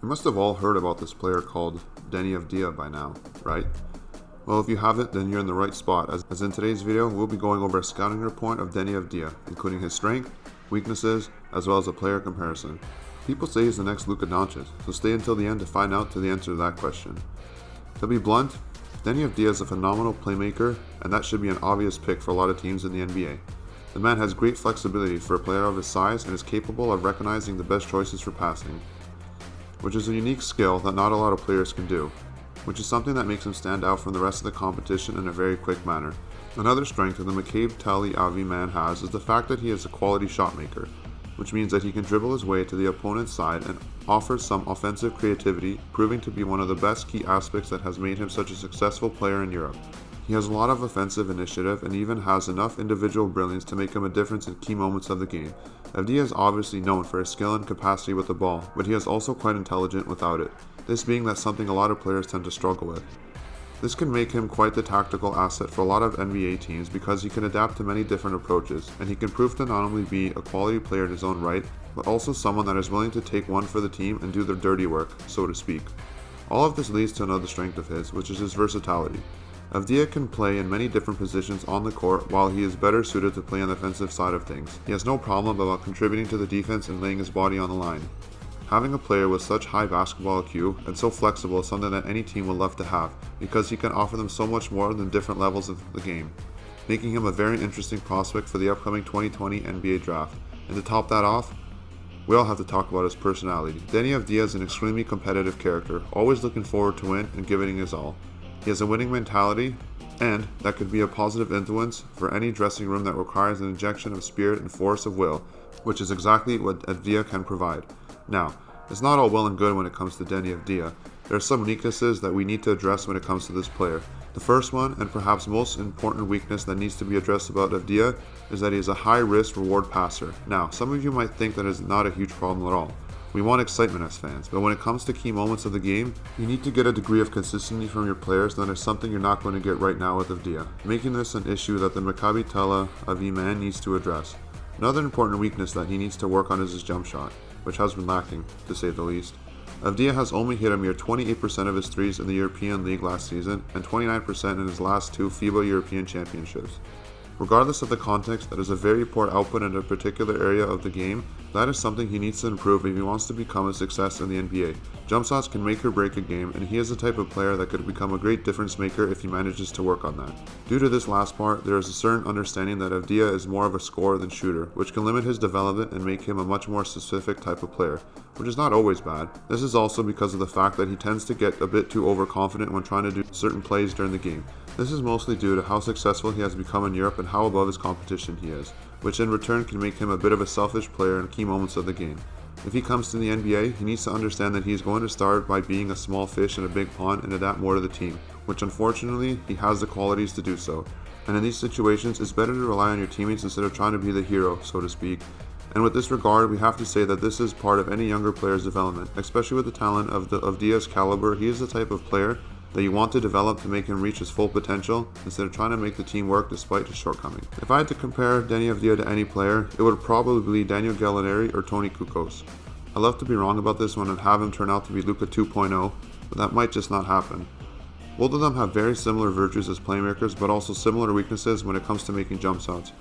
You must have all heard about this player called Deni Avdija by now, right? Well, if you haven't, then you're in the right spot, as in today's video, we'll be going over a scouting report of Deni Avdija, including his strength, weaknesses, as well as a player comparison. People say he's the next Luka Doncic, so stay until the end to find out the answer to that question. To be blunt, Deni Avdija is a phenomenal playmaker, and that should be an obvious pick for a lot of teams in the NBA. The man has great flexibility for a player of his size and is capable of recognizing the best choices for passing, which is a unique skill that not a lot of players can do, which is something that makes him stand out from the rest of the competition in a very quick manner. Another strength that the Deni Avdija man has is the fact that he is a quality shot maker, which means that he can dribble his way to the opponent's side and offers some offensive creativity, proving to be one of the best key aspects that has made him such a successful player in Europe. He has a lot of offensive initiative and even has enough individual brilliance to make him a difference in key moments of the game. Avdija is obviously known for his skill and capacity with the ball, but he is also quite intelligent without it, this being that something a lot of players tend to struggle with. This can make him quite the tactical asset for a lot of NBA teams because he can adapt to many different approaches, and he can prove to not only be a quality player in his own right, but also someone that is willing to take one for the team and do the dirty work, so to speak. All of this leads to another strength of his, which is his versatility. Avdija can play in many different positions on the court, while he is better suited to play on the offensive side of things. He has no problem about contributing to the defense and laying his body on the line. Having a player with such high basketball IQ and so flexible is something that any team would love to have, because he can offer them so much more than different levels of the game, making him a very interesting prospect for the upcoming 2020 NBA draft. And to top that off, we all have to talk about his personality. Deni Avdija is an extremely competitive character, always looking forward to win and giving his all. He has a winning mentality, and that could be a positive influence for any dressing room that requires an injection of spirit and force of will, which is exactly what Avdija can provide. Now, it's not all well and good when it comes to Deni Avdija. There are some weaknesses that we need to address when it comes to this player. The first one, and perhaps most important weakness that needs to be addressed about Avdija, is that he is a high-risk reward passer. Now, some of you might think that is not a huge problem at all. We want excitement as fans, but when it comes to key moments of the game, you need to get a degree of consistency from your players that is something you're not going to get right now with Avdija, making this an issue that the Tel Aviv man needs to address. Another important weakness that he needs to work on is his jump shot, which has been lacking, to say the least. Avdija has only hit a mere 28% of his threes in the European League last season and 29% in his last two FIBA European Championships. Regardless of the context, that is a very poor output in a particular area of the game. That is something he needs to improve if he wants to become a success in the NBA. Jump shots can make or break a game, and he is the type of player that could become a great difference maker if he manages to work on that. Due to this last part, there is a certain understanding that Avdija is more of a scorer than shooter, which can limit his development and make him a much more specific type of player, which is not always bad. This is also because of the fact that he tends to get a bit too overconfident when trying to do certain plays during the game. This is mostly due to how successful he has become in Europe and how above his competition he is, which in return can make him a bit of a selfish player in key moments of the game. If he comes to the NBA, he needs to understand that he is going to start by being a small fish in a big pond and adapt more to the team, which unfortunately he has the qualities to do so. And in these situations, it's better to rely on your teammates instead of trying to be the hero, so to speak. And with this regard, we have to say that this is part of any younger player's development, especially with the talent of Avdija's caliber. He is the type of player that you want to develop to make him reach his full potential instead of trying to make the team work despite his shortcomings. If I had to compare Deni Avdija to any player, it would probably be Daniel Gallinari or Toni Kukoc. I'd love to be wrong about this one and have him turn out to be Luka 2.0, but that might just not happen. Both of them have very similar virtues as playmakers, but also similar weaknesses when it comes to making jump shots.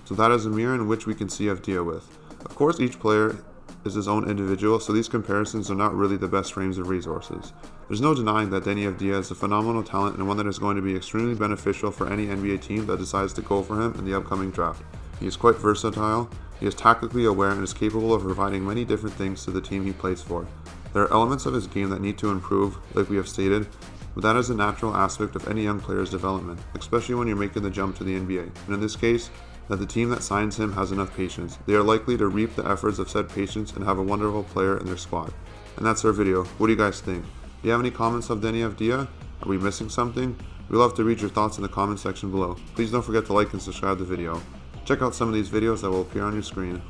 So that is a mirror in which we can see Avdija with. Of course, each player is his own individual, so these comparisons are not really the best frames of resources. There's no denying that Deni Avdija is a phenomenal talent and one that is going to be extremely beneficial for any NBA team that decides to go for him in the upcoming draft. He is quite versatile, he is tactically aware, and is capable of providing many different things to the team he plays for. There are elements of his game that need to improve, like we have stated, but that is a natural aspect of any young player's development, especially when you're making the jump to the NBA. And in this case, that the team that signs him has enough patience. They are likely to reap the efforts of said patience and have a wonderful player in their squad. And that's our video. What do you guys think? Do you have any comments of Deni Avdija? Are we missing something? We'd love to read your thoughts in the comment section below. Please don't forget to like and subscribe the video. Check out some of these videos that will appear on your screen.